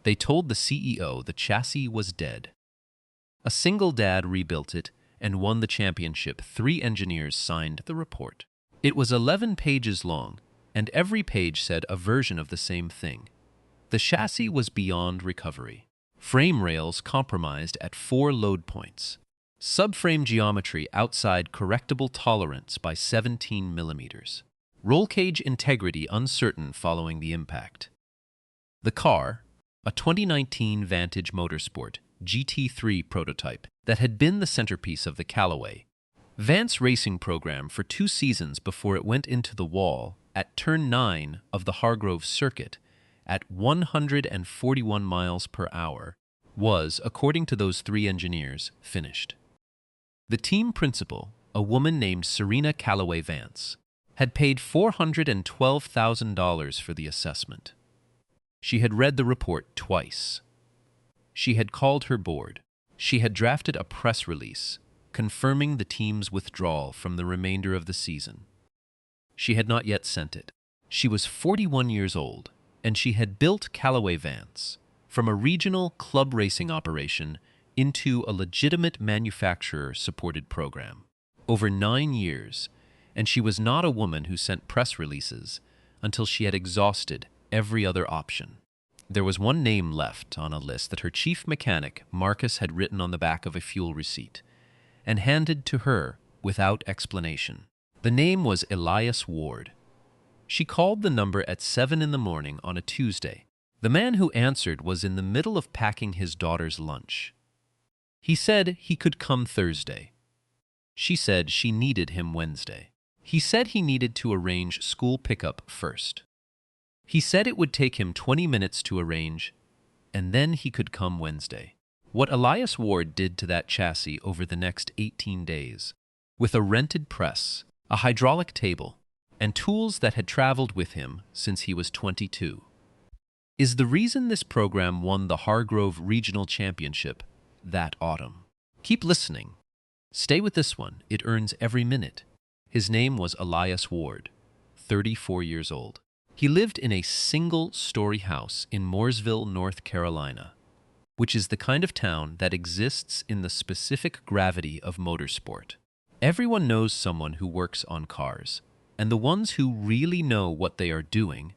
They told the CEO the chassis was dead. A single dad rebuilt it and won the championship. 3 engineers signed the report. It was 11 pages long, and every page said a version of the same thing. The chassis was beyond recovery. Frame rails compromised at 4 load points. Subframe geometry outside correctable tolerance by 17 millimeters. Roll cage integrity uncertain following the impact. The car, a 2019 Vantage Motorsport GT3 prototype that had been the centerpiece of the Callaway Vance racing program for 2 seasons before it went into the wall at turn 9 of the Hargrove circuit at 141 miles per hour, was, according to those 3 engineers, finished. The team principal, a woman named Serena Callaway Vance, had paid $412,000 for the assessment. She had read the report twice. She had called her board. She had drafted a press release confirming the team's withdrawal from the remainder of the season. She had not yet sent it. She was 41 years old, and she had built Callaway Vance from a regional club racing operation into a legitimate manufacturer-supported program. Over 9 years, and she was not a woman who sent press releases until she had exhausted every other option. There was one name left on a list that her chief mechanic, Marcus, had written on the back of a fuel receipt and handed to her without explanation. The name was Elias Ward. She called the number at 7 in the morning on a Tuesday. The man who answered was in the middle of packing his daughter's lunch. He said he could come Thursday. She said she needed him Wednesday. He said he needed to arrange school pickup first. He said it would take him 20 minutes to arrange, and then he could come Wednesday. What Elias Ward did to that chassis over the next 18 days, with a rented press, a hydraulic table, and tools that had traveled with him since he was 22, is the reason this program won the Hargrove Regional Championship that autumn. Keep listening. Stay with this one. It earns every minute. His name was Elias Ward, 34 years old. He lived in a single-story house in Mooresville, North Carolina, which is the kind of town that exists in the specific gravity of motorsport. Everyone knows someone who works on cars, and the ones who really know what they are doing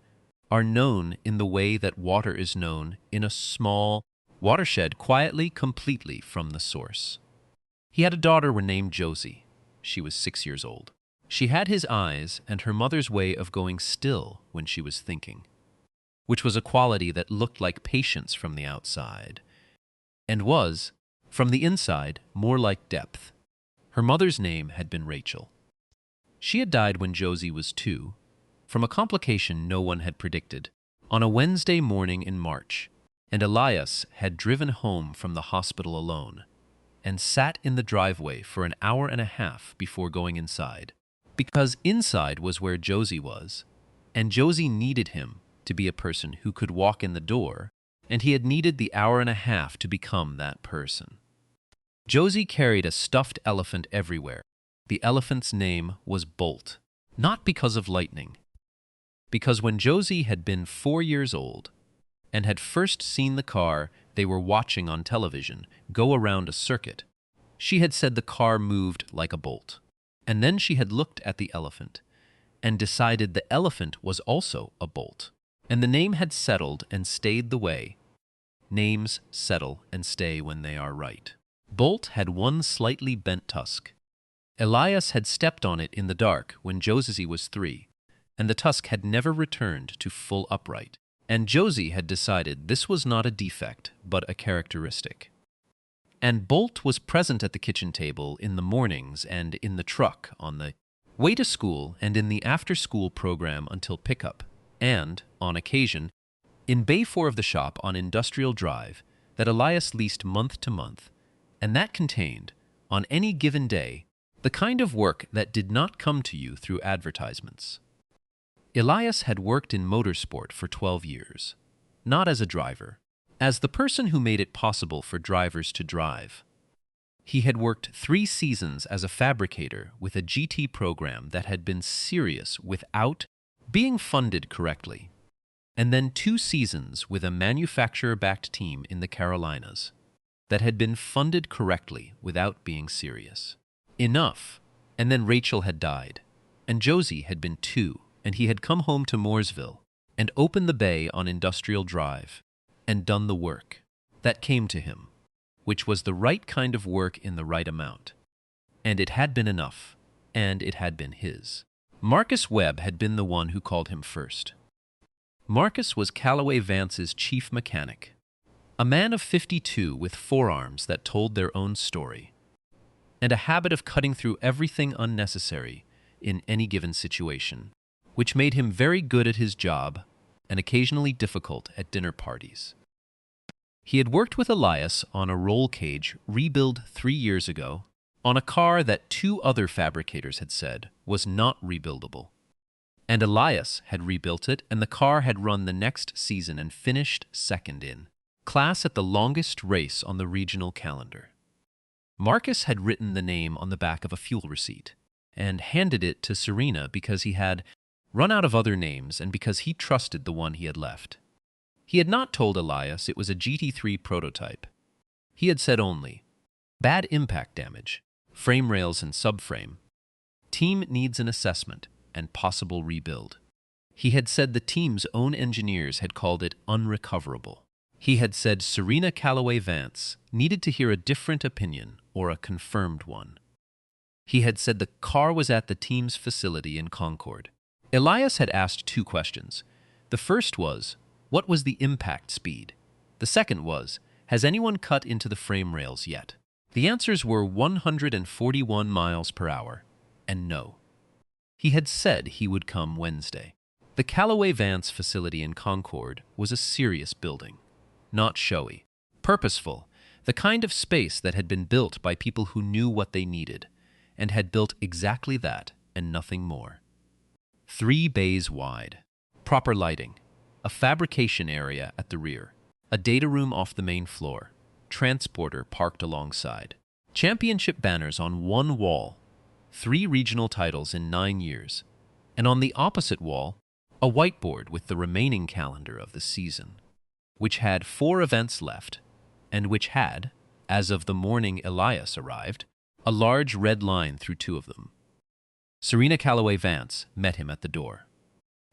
are known in the way that water is known in a small watershed, quietly, completely from the source. He had a daughter named Josie. She was 6 years old. She had his eyes and her mother's way of going still when she was thinking, which was a quality that looked like patience from the outside, and was, from the inside, more like depth. Her mother's name had been Rachel. She had died when Josie was 2, from a complication no one had predicted, on a Wednesday morning in March, and Elias had driven home from the hospital alone and sat in the driveway for an hour and a half before going inside, because inside was where Josie was, and Josie needed him to be a person who could walk in the door, and he had needed the hour and a half to become that person. Josie carried a stuffed elephant everywhere. The elephant's name was Bolt, not because of lightning, because when Josie had been 4 years old and had first seen the car they were watching on television go around a circuit, she had said the car moved like a bolt. And then she had looked at the elephant and decided the elephant was also a bolt. And the name had settled and stayed the way names settle and stay when they are right. Bolt had one slightly bent tusk. Elias had stepped on it in the dark when Josie was 3, and the tusk had never returned to full upright. And Josie had decided this was not a defect, but a characteristic. And Bolt was present at the kitchen table in the mornings and in the truck on the way to school and in the after-school program until pickup, and, on occasion, in Bay 4 of the shop on Industrial Drive that Elias leased month to month, and that contained, on any given day, the kind of work that did not come to you through advertisements. Elias had worked in motorsport for 12 years, not as a driver, as the person who made it possible for drivers to drive. He had worked 3 seasons as a fabricator with a GT program that had been serious without being funded correctly. and then 2 seasons with a manufacturer-backed team in the Carolinas that had been funded correctly without being serious. Enough. And then Rachel had died, and Josie had been 2, and he had come home to Mooresville and opened the bay on Industrial Drive and done the work that came to him, which was the right kind of work in the right amount. And it had been enough, and it had been his. Marcus Webb had been the one who called him first. Marcus was Callaway Vance's chief mechanic, a man of 52 with forearms that told their own story, and a habit of cutting through everything unnecessary in any given situation, which made him very good at his job and occasionally difficult at dinner parties. He had worked with Elias on a roll cage rebuild 3 years ago on a car that 2 other fabricators had said was not rebuildable. And Elias had rebuilt it, and the car had run the next season and finished second in class at the longest race on the regional calendar. Marcus had written the name on the back of a fuel receipt and handed it to Serena because he had run out of other names and because he trusted the one he had left. He had not told Elias it was a GT3 prototype. He had said only, bad impact damage, frame rails and subframe, team needs an assessment, and possible rebuild. He had said the team's own engineers had called it unrecoverable. He had said Serena Callaway Vance needed to hear a different opinion or a confirmed one. He had said the car was at the team's facility in Concord. Elias had asked 2 questions. The first was, what was the impact speed? The second was, has anyone cut into the frame rails yet? The answers were 141 miles per hour, and no. He had said he would come Wednesday. The Callaway Vance facility in Concord was a serious building, not showy, purposeful, the kind of space that had been built by people who knew what they needed, and had built exactly that and nothing more. 3 bays wide, proper lighting, a fabrication area at the rear, a data room off the main floor, transporter parked alongside, championship banners on one wall, 3 regional titles in 9 years, and on the opposite wall, a whiteboard with the remaining calendar of the season, which had 4 events left, and which had, as of the morning Elias arrived, a large red line through 2 of them. Serena Callaway Vance met him at the door.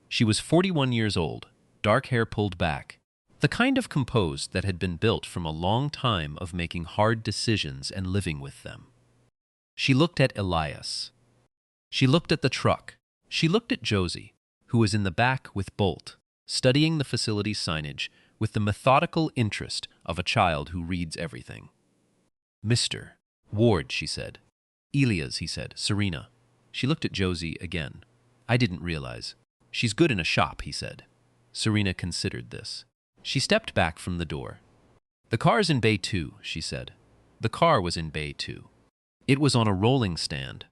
She was 41 years old, dark hair pulled back, the kind of composed that had been built from a long time of making hard decisions and living with them. She looked at Elias. She looked at the truck. She looked at Josie, who was in the back with Bolt, studying the facility signage with the methodical interest of a child who reads everything. Mr. Ward, she said. Elias, he said. Serena. She looked at Josie again. I didn't realize. She's good in a shop, he said. Serena considered this. She stepped back from the door. The car's in Bay 2, she said. The car was in Bay 2. It was on a rolling stand,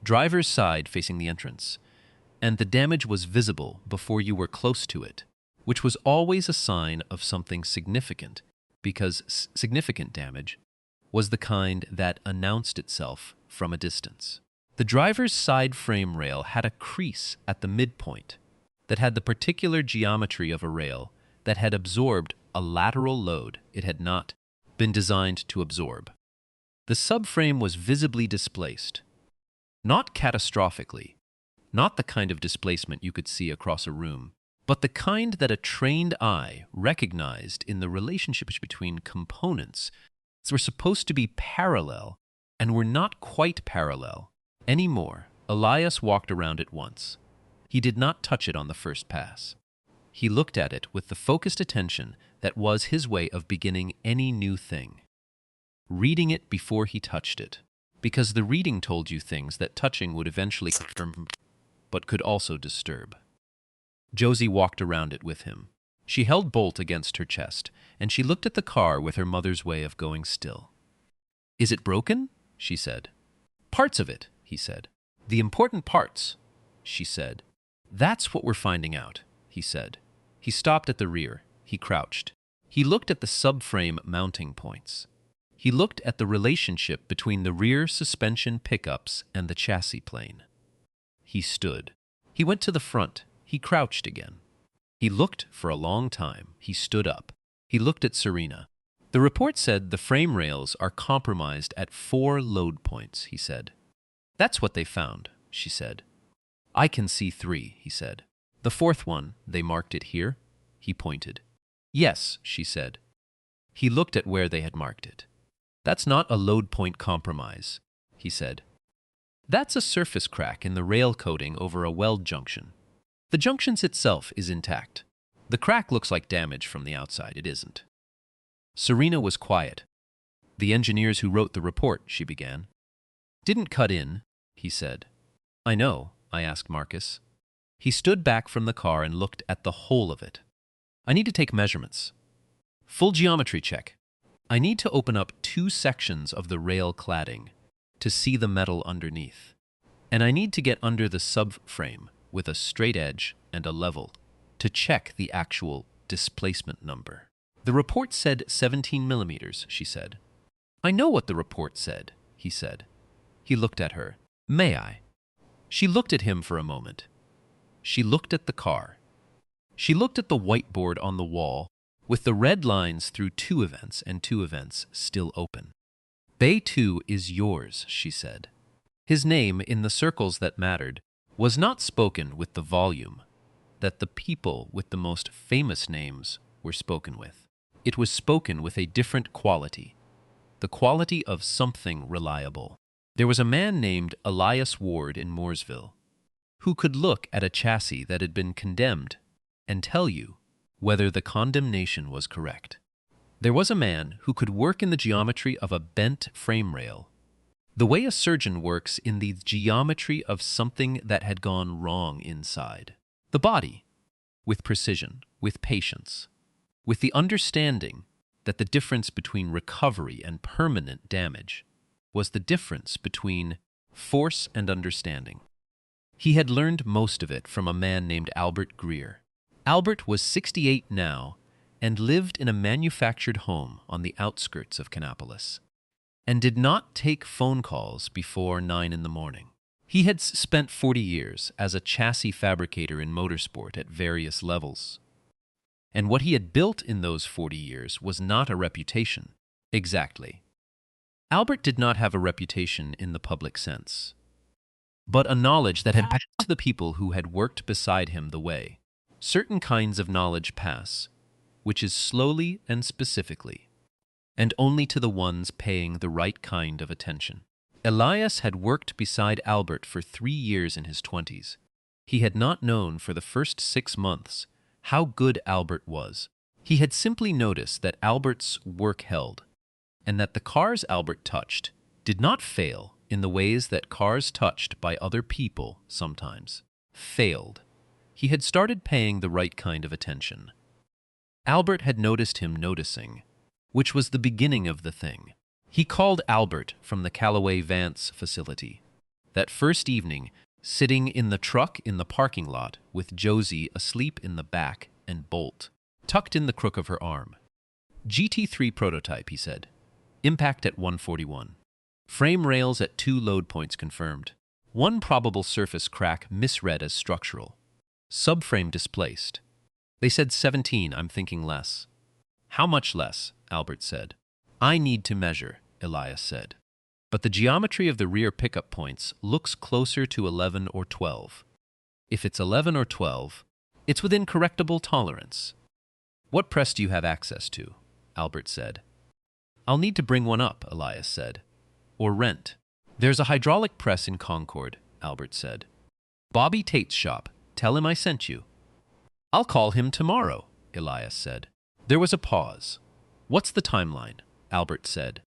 driver's side facing the entrance, and the damage was visible before you were close to it, which was always a sign of something significant, because significant damage was the kind that announced itself from a distance. The driver's side frame rail had a crease at the midpoint that had the particular geometry of a rail that had absorbed a lateral load it had not been designed to absorb. The subframe was visibly displaced, not catastrophically, not the kind of displacement you could see across a room, but the kind that a trained eye recognized in the relationships between components that were supposed to be parallel and were not quite parallel anymore. Elias walked around it once. He did not touch it on the first pass. He looked at it with the focused attention that was his way of beginning any new thing. Reading it before he touched it, because the reading told you things that touching would eventually confirm, but could also disturb. Josie walked around it with him. She held Bolt against her chest, and she looked at the car with her mother's way of going still. Is it broken? She said. Parts of it, he said. The important parts, she said. That's what we're finding out, he said. He stopped at the rear. He crouched. He looked at the subframe mounting points. He looked at the relationship between the rear suspension pickups and the chassis plane. He stood. He went to the front. He crouched again. He looked for a long time. He stood up. He looked at Serena. The report said the frame rails are compromised at 4 load points, he said. That's what they found, she said. I can see 3, he said. The 4th one, they marked it here? He pointed. Yes, she said. He looked at where they had marked it. That's not a load point compromise, he said. That's a surface crack in the rail coating over a weld junction. The junction itself is intact. The crack looks like damage from the outside. It isn't. Serena was quiet. The engineers who wrote the report, she began. Didn't cut in, he said. I know, I asked Marcus. He stood back from the car and looked at the whole of it. I need to take measurements. Full geometry check. I need to open up 2 sections of the rail cladding to see the metal underneath. And I need to get under the subframe with a straight edge and a level to check the actual displacement number. The report said 17 millimeters, she said. I know what the report said, he said. He looked at her. May I? She looked at him for a moment. She looked at the car. She looked at the whiteboard on the wall with the red lines through 2 events and 2 events still open. Bay 2 is yours, she said. His name, in the circles that mattered, was not spoken with the volume that the people with the most famous names were spoken with. It was spoken with a different quality, the quality of something reliable. There was a man named Elias Ward in Mooresville who could look at a chassis that had been condemned and tell you whether the condemnation was correct. There was a man who could work in the geometry of a bent frame rail, the way a surgeon works in the geometry of something that had gone wrong inside. The body, with precision, with patience, with the understanding that the difference between recovery and permanent damage was the difference between force and understanding. He had learned most of it from a man named Albert Greer. Albert was 68 now and lived in a manufactured home on the outskirts of Kannapolis, and did not take phone calls before 9 in the morning. He had spent 40 years as a chassis fabricator in motorsport at various levels. And what he had built in those 40 years was not a reputation. Exactly. Albert did not have a reputation in the public sense, but a knowledge that had passed to the people who had worked beside him the way certain kinds of knowledge pass, which is slowly and specifically, and only to the ones paying the right kind of attention. Elias had worked beside Albert for 3 years in his 20s. He had not known for the first 6 months how good Albert was. He had simply noticed that Albert's work held, and that the cars Albert touched did not fail in the ways that cars touched by other people sometimes failed. He had started paying the right kind of attention. Albert had noticed him noticing, which was the beginning of the thing. He called Albert from the Callaway Vance facility. That first evening, sitting in the truck in the parking lot with Josie asleep in the back and Bolt tucked in the crook of her arm. GT3 prototype, he said. Impact at 141. Frame rails at 2 load points confirmed. 1 probable surface crack misread as structural. Subframe displaced. They said 17, I'm thinking less. How much less? Albert said. I need to measure, Elias said. But the geometry of the rear pickup points looks closer to 11 or 12. If it's 11 or 12, it's within correctable tolerance. What press do you have access to? Albert said. I'll need to bring one up, Elias said. Or rent. There's a hydraulic press in Concord, Albert said. Bobby Tate's shop. Tell him I sent you. I'll call him tomorrow, Elias said. There was a pause. What's the timeline? Albert said.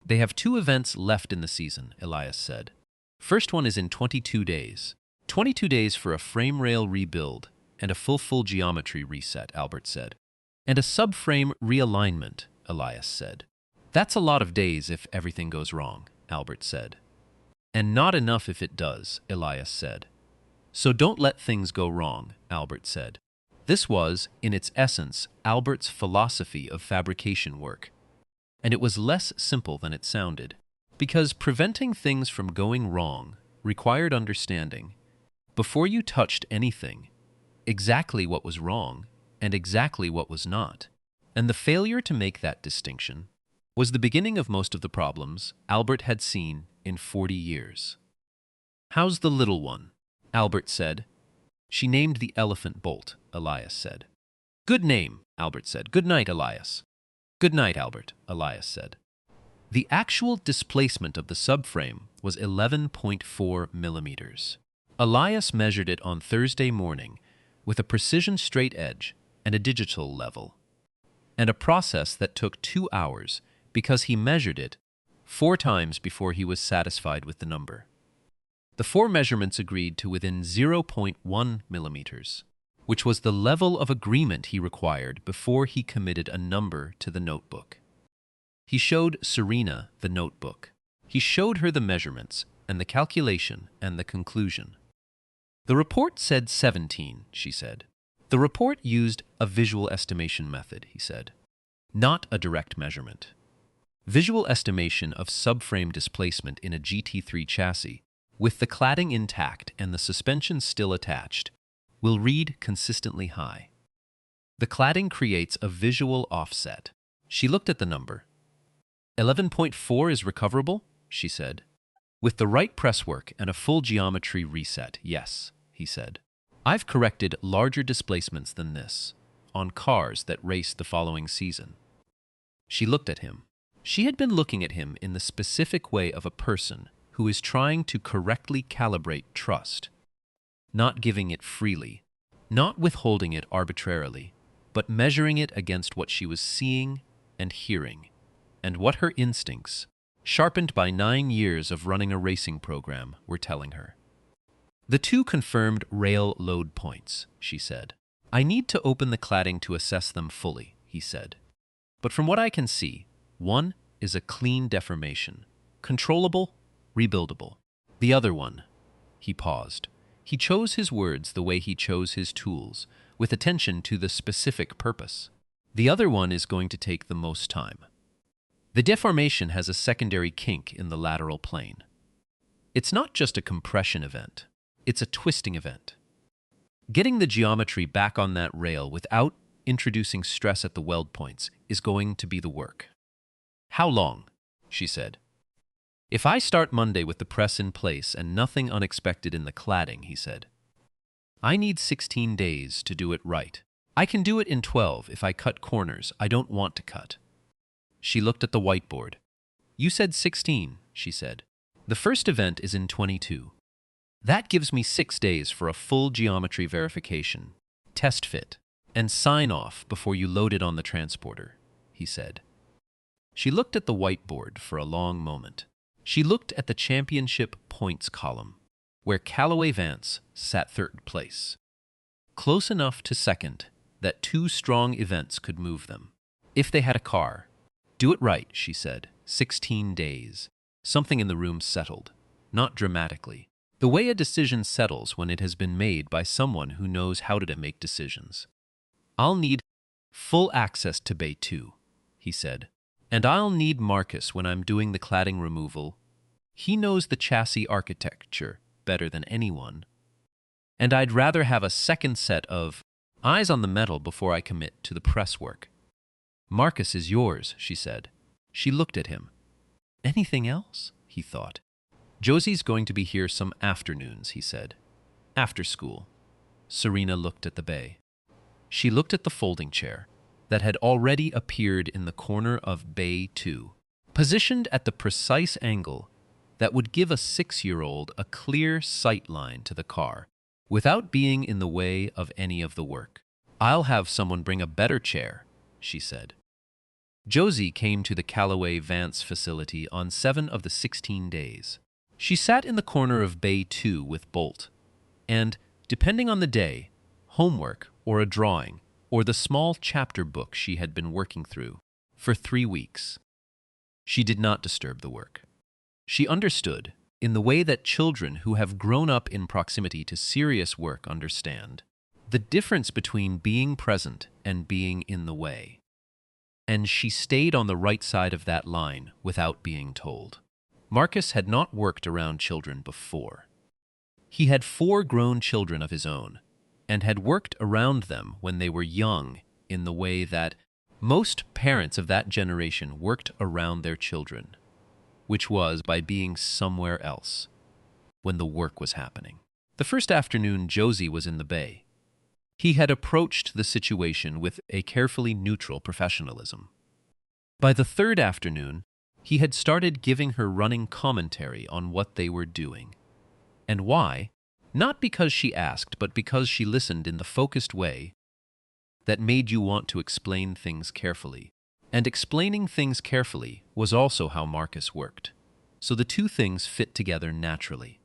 They have 2 events left in the season, Elias said. First one is in 22 days. 22 days for a frame rail rebuild and a full geometry reset, Albert said. And a subframe realignment, Elias said. That's a lot of days if everything goes wrong, Albert said. And not enough if it does, Elias said. So don't let things go wrong, Albert said. This was, in its essence, Albert's philosophy of fabrication work. And it was less simple than it sounded, because preventing things from going wrong required understanding. Before you touched anything, exactly what was wrong and exactly what was not. And the failure to make that distinction was the beginning of most of the problems Albert had seen in 40 years. "How's the little one?" Albert said. "She named the elephant Bolt," Elias said. "Good name," Albert said. "Good night, Elias." "Good night, Albert," Elias said. The actual displacement of the subframe was 11.4 millimeters. Elias measured it on Thursday morning with a precision straight edge and a digital level, and a process that took 2 hours because he measured it 4 times before he was satisfied with the number. The 4 measurements agreed to within 0.1 millimeters, which was the level of agreement he required before he committed a number to the notebook. He showed Serena the notebook. He showed her the measurements and the calculation and the conclusion. "The report said 17, she said. "The report used a visual estimation method," he said, "not a direct measurement. Visual estimation of subframe displacement in a GT3 chassis, with the cladding intact and the suspension still attached, will read consistently high. The cladding creates a visual offset." She looked at the number. 11.4 is recoverable, she said. "With the right presswork and a full geometry reset, yes," he said. "I've corrected larger displacements than this on cars that raced the following season." She looked at him. She had been looking at him in the specific way of a person who is trying to correctly calibrate trust, not giving it freely, not withholding it arbitrarily, but measuring it against what she was seeing and hearing, and what her instincts, sharpened by 9 years of running a racing program, were telling her. "The 2 confirmed rail load points," she said. "I need to open the cladding to assess them fully," he said. "But from what I can see, 1 is a clean deformation, controllable, rebuildable. The other one," he paused. He chose his words the way he chose his tools, with attention to the specific purpose. "The other one is going to take the most time. The deformation has a secondary kink in the lateral plane. It's not just a compression event. It's a twisting event. Getting the geometry back on that rail without introducing stress at the weld points is going to be the work." "How long?" she said. "If I start Monday with the press in place and nothing unexpected in the cladding," he said, "I need 16 days to do it right. I can do it in 12 if I cut corners I don't want to cut." She looked at the whiteboard. "You said 16, she said. "The first event is in 22. That gives me 6 days for a full geometry verification, test fit, and sign off before you load it on the transporter," he said. She looked at the whiteboard for a long moment. She looked at the championship points column, where Callaway Vance sat 3rd place, close enough to 2nd that 2 strong events could move them. If they had a car. "Do it right," she said. 16 days. Something in the room settled, not dramatically. The way a decision settles when it has been made by someone who knows how to make decisions. "I'll need full access to Bay 2, he said. "And I'll need Marcus when I'm doing the cladding removal. He knows the chassis architecture better than anyone. And I'd rather have a second set of eyes on the metal before I commit to the press work." "Marcus is yours," she said. She looked at him. "Anything else?" he thought. "Josie's going to be here some afternoons," he said. "After school." Serena looked at the bay. She looked at the folding chair that had already appeared in the corner of Bay 2, positioned at the precise angle that would give a 6-year-old a clear sight line to the car without being in the way of any of the work. "I'll have someone bring a better chair," she said. Josie came to the Callaway Vance facility on 7 of the 16 days. She sat in the corner of Bay 2 with Bolt, and, depending on the day, homework or a drawing or the small chapter book she had been working through, for 3 weeks. She did not disturb the work. She understood, in the way that children who have grown up in proximity to serious work understand, the difference between being present and being in the way. And she stayed on the right side of that line without being told. Marcus had not worked around children before. He had 4 grown children of his own, and had worked around them when they were young in the way that most parents of that generation worked around their children, which was by being somewhere else when the work was happening. The first afternoon, Josie was in the bay. He had approached the situation with a carefully neutral professionalism. By the third afternoon, he had started giving her running commentary on what they were doing. And why? Not because she asked, but because she listened in the focused way that made you want to explain things carefully. And explaining things carefully was also how Marcus worked. So the two things fit together naturally.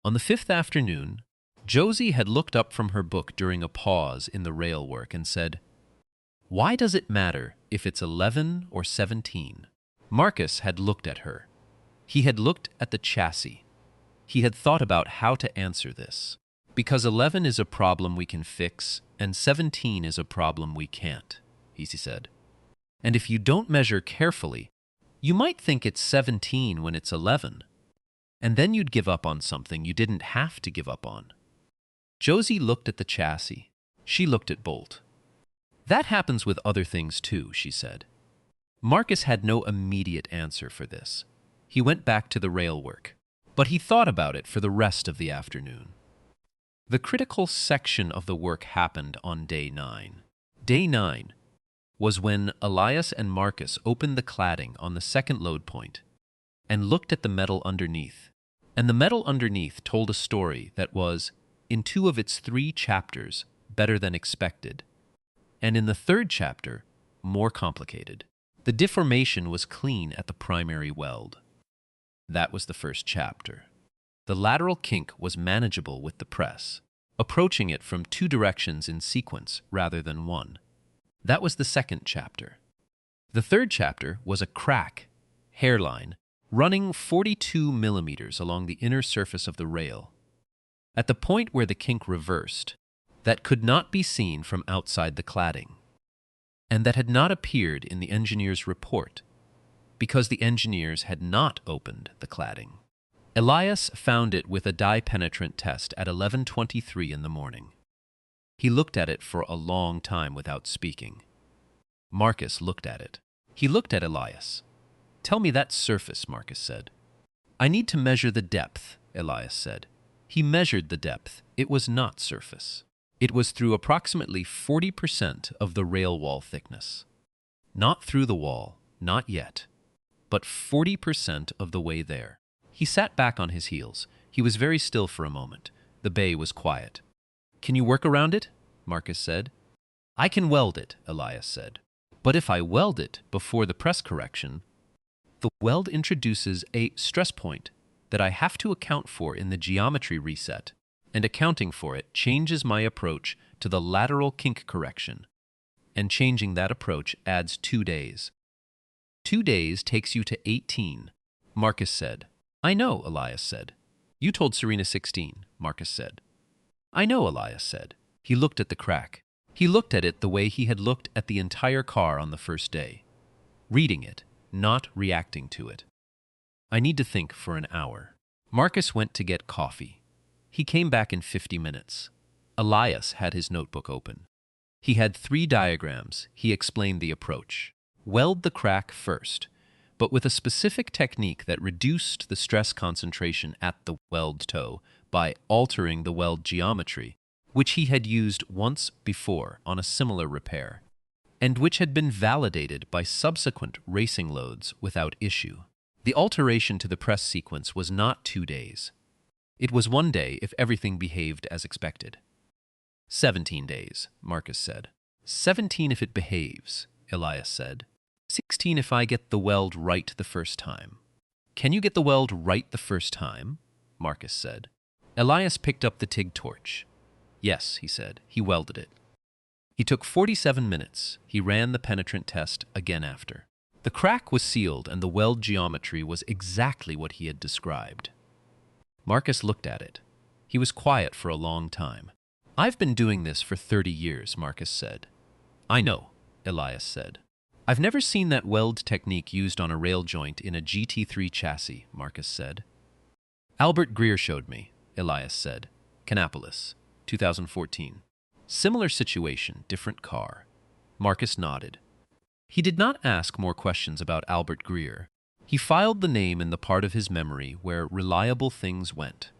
On the fifth afternoon, Josie had looked up from her book during a pause in the rail work and said, "Why does it matter if it's 11 or 17? Marcus had looked at her. He had looked at the chassis. He had thought about how to answer this. Because 11 is a problem we can fix, and 17 is a problem we can't, he said. And if you don't measure carefully, you might think it's 17 when it's 11. And then you'd give up on something you didn't have to give up on." Josie looked at the chassis. She looked at Bolt. "That happens with other things too," she said. Marcus had no immediate answer for this. He went back to the rail work, but he thought about it for the rest of the afternoon. The critical section of the work happened on day 9. Day 9 was when Elias and Marcus opened the cladding on the second load point and looked at the metal underneath. And the metal underneath told a story that was, in 2 of its 3 chapters, better than expected, and in the 3rd chapter, more complicated. The deformation was clean at the primary weld. That was the 1st chapter. The lateral kink was manageable with the press, approaching it from 2 directions in sequence rather than 1. That was the 2nd chapter. The 3rd chapter was a crack, hairline, running 42 millimeters along the inner surface of the rail, at the point where the kink reversed, that could not be seen from outside the cladding, and that had not appeared in the engineer's report, because the engineers had not opened the cladding. Elias found it with a dye-penetrant test at 11:23 in the morning. He looked at it for a long time without speaking. Marcus looked at it. He looked at Elias. "Tell me that surface," Marcus said. "I need to measure the depth," Elias said. He measured the depth. It was not surface. It was through approximately 40% of the rail wall thickness. Not through the wall, not yet, but 40% of the way there. He sat back on his heels. He was very still for a moment. The bay was quiet. "Can you work around it?" Marcus said. "I can weld it," Elias said. "But if I weld it before the press correction, the weld introduces a stress point that I have to account for in the geometry reset, and accounting for it changes my approach to the lateral kink correction, and changing that approach adds 2 days. 2 days takes you to 18, Marcus said. "I know," Elias said. "You told Serena 16, Marcus said. "I know," Elias said. He looked at the crack. He looked at it the way he had looked at the entire car on the first day, reading it, not reacting to it. "I need to think for an hour." Marcus went to get coffee. He came back in 50 minutes. Elias had his notebook open. He had 3 diagrams. He explained the approach. Weld the crack first, but with a specific technique that reduced the stress concentration at the weld toe by altering the weld geometry, which he had used once before on a similar repair, and which had been validated by subsequent racing loads without issue. The alteration to the press sequence was not 2 days. It was 1 day if everything behaved as expected. 17 days, Marcus said. 17 if it behaves, Elias said. 16 if I get the weld right the first time. Can you get the weld right the first time? Marcus said. Elias picked up the TIG torch. Yes, he said. He welded it. He took 47 minutes. He ran the penetrant test again after. The crack was sealed and the weld geometry was exactly what he had described. Marcus looked at it. He was quiet for a long time. I've been doing this for 30 years, Marcus said. I know, Elias said. I've never seen that weld technique used on a rail joint in a GT3 chassis, Marcus said. Albert Greer showed me, Elias said. Canapolis. 2014. Similar situation, different car. Marcus nodded. He did not ask more questions about Albert Greer. He filed the name in the part of his memory where reliable things went.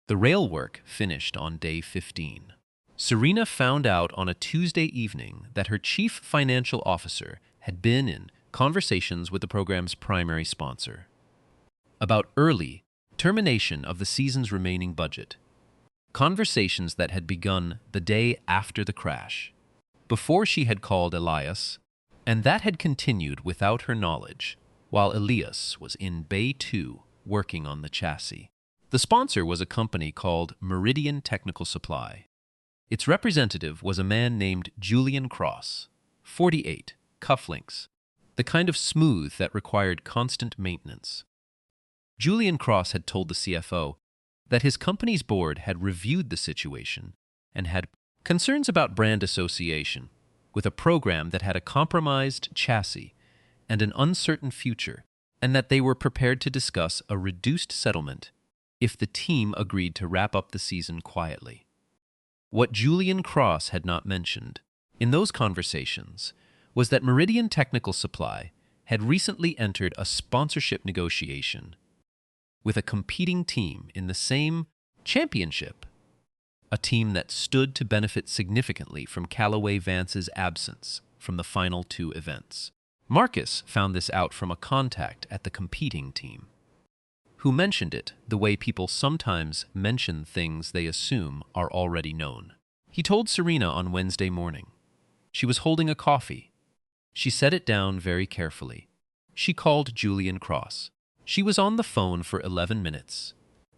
The rail work finished on day 15. Serena found out on a Tuesday evening that her chief financial officer had been in conversations with the program's primary sponsor about early termination of the season's remaining budget. Conversations that had begun the day after the crash, before she had called Elias, and that had continued without her knowledge, while Elias was in Bay 2 working on the chassis. The sponsor was a company called Meridian Technical Supply. Its representative was a man named Julian Cross, 48, cufflinks, the kind of smooth that required constant maintenance. Julian Cross had told the CFO that his company's board had reviewed the situation and had concerns about brand association with a program that had a compromised chassis and an uncertain future, and that they were prepared to discuss a reduced settlement if the team agreed to wrap up the season quietly. What Julian Cross had not mentioned in those conversations was that Meridian Technical Supply had recently entered a sponsorship negotiation with a competing team in the same championship, a team that stood to benefit significantly from Callaway Vance's absence from the final 2 events. Marcus found this out from a contact at the competing team, who mentioned it the way people sometimes mention things they assume are already known. He told Serena on Wednesday morning. She was holding a coffee. She set it down very carefully. She called Julian Cross. She was on the phone for 11 minutes.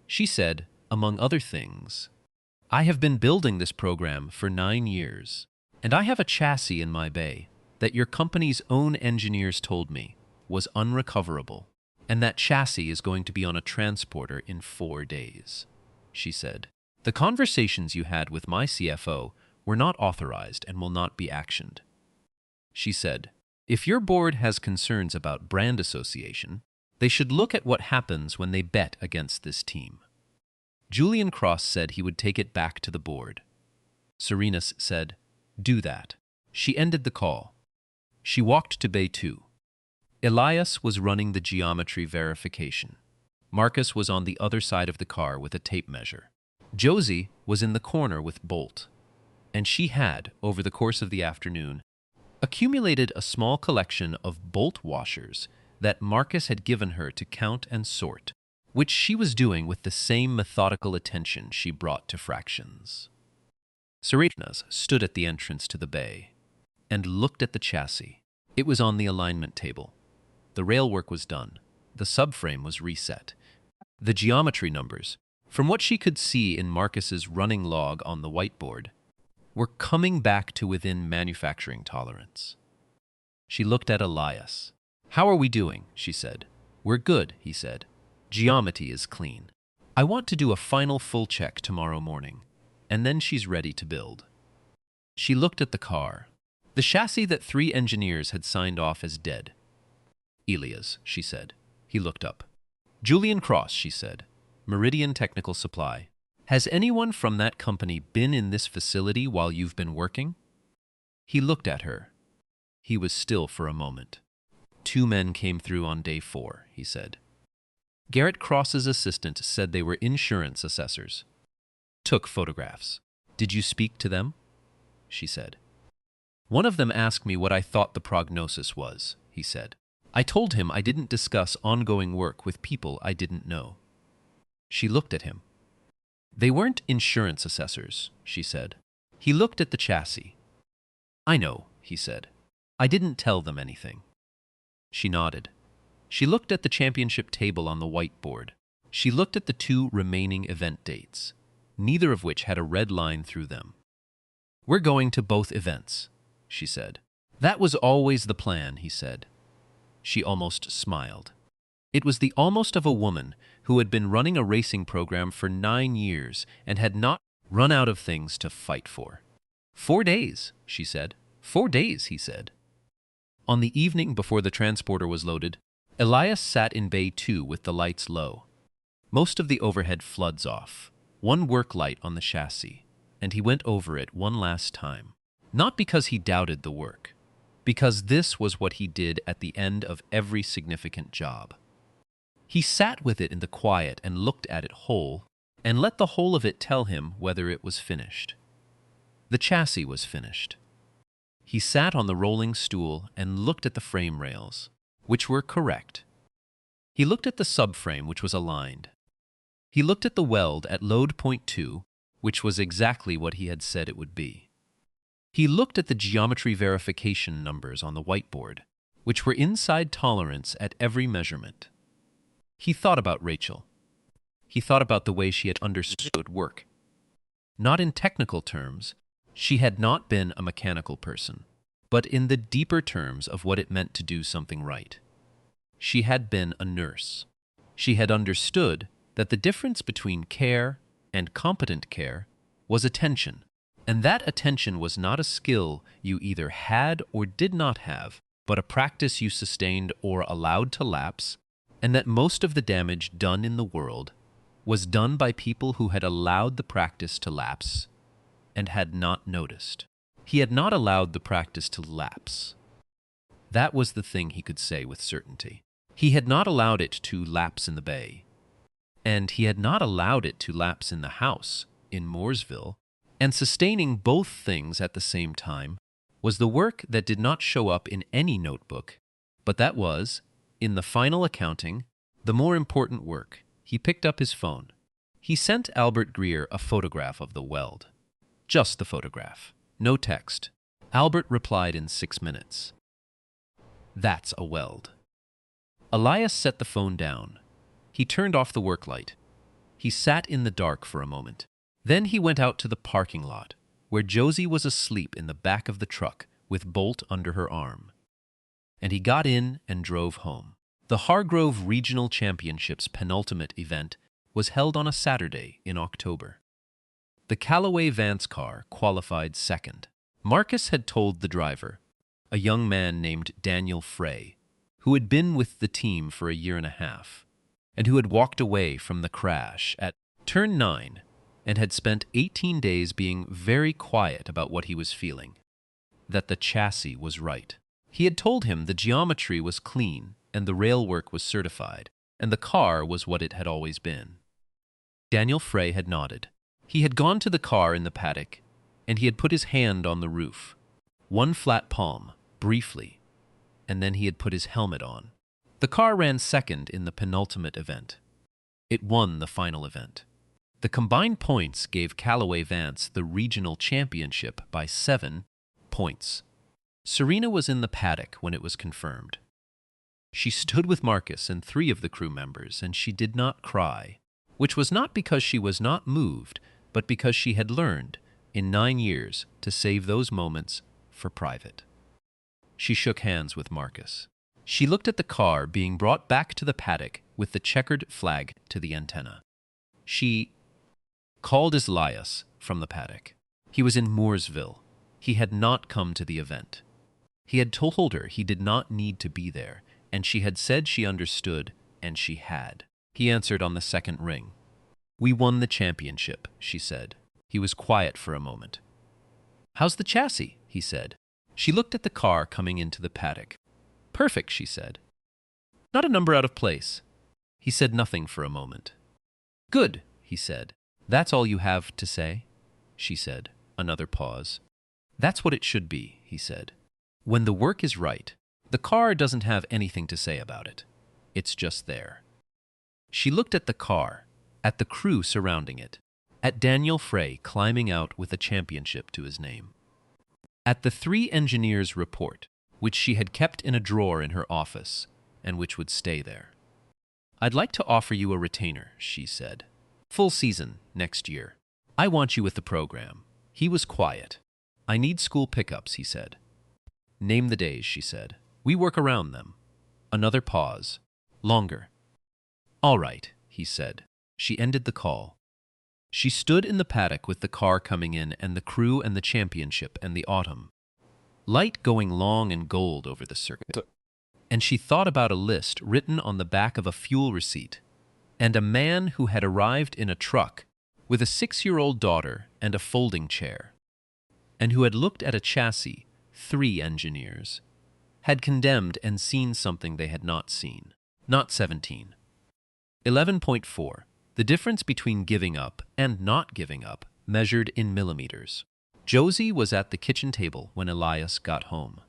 She said, among other things, "I have been building this program for 9 years, and I have a chassis in my bay that your company's own engineers told me was unrecoverable, and that chassis is going to be on a transporter in 4 days," she said. "The conversations you had with my CFO were not authorized and will not be actioned." She said, "If your board has concerns about brand association, they should look at what happens when they bet against this team." Julian Cross said he would take it back to the board. Serena said, "Do that." She ended the call. She walked to Bay 2. Elias was running the geometry verification. Marcus was on the other side of the car with a tape measure. Josie was in the corner with Bolt, and she had, over the course of the afternoon, accumulated a small collection of bolt washers that Marcus had given her to count and sort, which she was doing with the same methodical attention she brought to fractions. Serena stood at the entrance to the bay and looked at the chassis. It was on the alignment table. The rail work was done. The subframe was reset. The geometry numbers, from what she could see in Marcus's running log on the whiteboard, were coming back to within manufacturing tolerance. She looked at Elias. "How are we doing?" she said. "We're good," he said. "Geometry is clean. I want to do a final full check tomorrow morning, and then she's ready to build." She looked at the car, the chassis that 3 engineers had signed off as dead. "Elias," she said. He looked up. "Julian Cross," she said. "Meridian Technical Supply. Has anyone from that company been in this facility while you've been working?" He looked at her. He was still for a moment. "2 men came through on day 4, he said. Garrett Cross's assistant said they were insurance assessors. Took photographs. "Did you speak to them?" she said. "One of them asked me what I thought the prognosis was," he said. "I told him I didn't discuss ongoing work with people I didn't know." She looked at him. "They weren't insurance assessors," she said. He looked at the chassis. "I know," he said. "I didn't tell them anything." She nodded. She looked at the championship table on the whiteboard. She looked at the 2 remaining event dates, neither of which had a red line through them. "We're going to both events," she said. "That was always the plan," he said. She almost smiled. It was the almost of a woman who had been running a racing program for 9 years and had not run out of things to fight for. 4 days, she said. 4 days, he said. On the evening before the transporter was loaded, Elias sat in Bay 2 with the lights low. Most of the overhead floods off. One work light on the chassis. and he went over it one last time. Not because he doubted the work, because this was what he did at the end of every significant job. He sat with it in the quiet and looked at it whole, and let the whole of it tell him whether it was finished. The chassis was finished. He sat on the rolling stool and looked at the frame rails, which were correct. He looked at the subframe, which was aligned. He looked at the weld at load point 2, which was exactly what he had said it would be. He looked at the geometry verification numbers on the whiteboard, which were inside tolerance at every measurement. He thought about Rachel. He thought about the way she had understood work. Not in technical terms, she had not been a mechanical person, but in the deeper terms of what it meant to do something right. She had been a nurse. She had understood that the difference between care and competent care was attention, and that attention was not a skill you either had or did not have, but a practice you sustained or allowed to lapse, and that most of the damage done in the world was done by people who had allowed the practice to lapse and had not noticed. He had not allowed the practice to lapse. That was the thing he could say with certainty. He had not allowed it to lapse in the bay, and he had not allowed it to lapse in the house in Mooresville, and sustaining both things at the same time was the work that did not show up in any notebook, but that was, in the final accounting, the more important work. He picked up his phone. He sent Albert Greer a photograph of the weld. Just the photograph. No text. Albert replied in 6 minutes. That's a weld. Elias set the phone down. He turned off the work light. He sat in the dark for a moment. Then he went out to the parking lot, where Josie was asleep in the back of the truck with Bolt under her arm. And he got in and drove home. The Hargrove Regional Championships penultimate event was held on a Saturday in October. The Callaway Vance car qualified second. Marcus had told the driver, a young man named Daniel Frey, who had been with the team for a year and a half, and who had walked away from the crash at turn 9 and had spent 18 days being very quiet about what he was feeling, that the chassis was right. He had told him the geometry was clean and the rail work was certified, and the car was what it had always been. Daniel Frey had nodded. He had gone to the car in the paddock, and he had put his hand on the roof, one flat palm, briefly, and then he had put his helmet on. The car ran second in the penultimate event. It won the final event. The combined points gave Callaway Vance the regional championship by 7 points. Serena was in the paddock when it was confirmed. She stood with Marcus and 3 of the crew members, and she did not cry, which was not because she was not moved, but because she had learned, in 9 years, to save those moments for private. She shook hands with Marcus. She looked at the car being brought back to the paddock with the checkered flag to the antenna. She called Elias from the paddock. He was in Mooresville. He had not come to the event. He had told her he did not need to be there, and she had said she understood, and she had. He answered on the second ring. "We won the championship," she said. He was quiet for a moment. "How's the chassis?" he said. She looked at the car coming into the paddock. "Perfect," she said. "Not a number out of place." He said nothing for a moment. "Good," he said. "That's all you have to say?" she said. Another pause. "That's what it should be," he said. "When the work is right, the car doesn't have anything to say about it. It's just there." She looked at the car, at the crew surrounding it, at Daniel Frey climbing out with a championship to his name, at the 3 engineers' report, which she had kept in a drawer in her office and which would stay there. "I'd like to offer you a retainer," she said. "Full season next year. I want you with the program." He was quiet. "I need school pickups," he said. "Name the days," she said. "We work around them." Another pause. Longer. "All right," he said. She ended the call. She stood in the paddock with the car coming in and the crew and the championship and the autumn. Light going long and gold over the circuit. And she thought about a list written on the back of a fuel receipt, and a man who had arrived in a truck with a 6-year-old daughter and a folding chair, and who had looked at a chassis, 3 engineers, had condemned and seen something they had not seen. Not 17. 11.4. The difference between giving up and not giving up, measured in millimeters. Josie was at the kitchen table when Elias got home.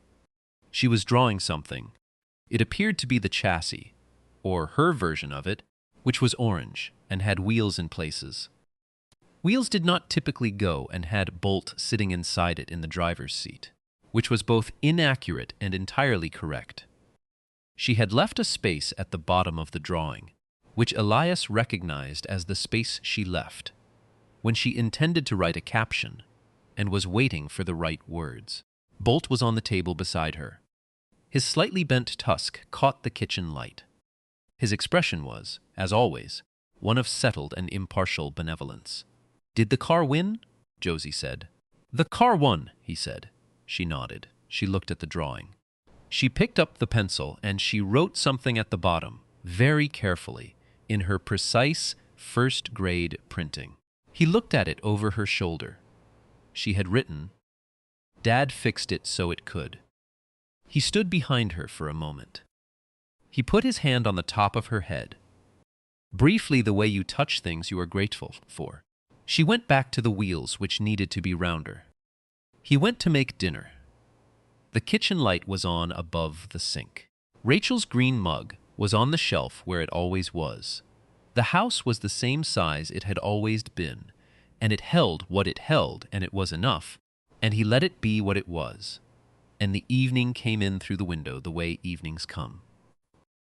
She was drawing something. It appeared to be the chassis, or her version of it, which was orange and had wheels in places. Wheels did not typically go and had Bolt sitting inside it in the driver's seat, which was both inaccurate and entirely correct. She had left a space at the bottom of the drawing, which Elias recognized as the space she left when she intended to write a caption and was waiting for the right words. Bolt was on the table beside her. His slightly bent tusk caught the kitchen light. His expression was, as always, one of settled and impartial benevolence. "Did the car win?" Josie said. "The car won," he said. She nodded. She looked at the drawing. She picked up the pencil and she wrote something at the bottom, very carefully, in her precise first-grade printing. He looked at it over her shoulder. She had written, "Dad fixed it so it could." He stood behind her for a moment. He put his hand on the top of her head. "Briefly, the way you touch things you are grateful for." She went back to the wheels, which needed to be rounder. He went to make dinner. The kitchen light was on above the sink. Rachel's green mug was on the shelf where it always was. The house was the same size it had always been, and it held what it held, and it was enough, and he let it be what it was. And the evening came in through the window the way evenings come.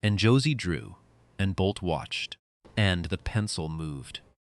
And Josie drew, and Bolt watched, and the pencil moved.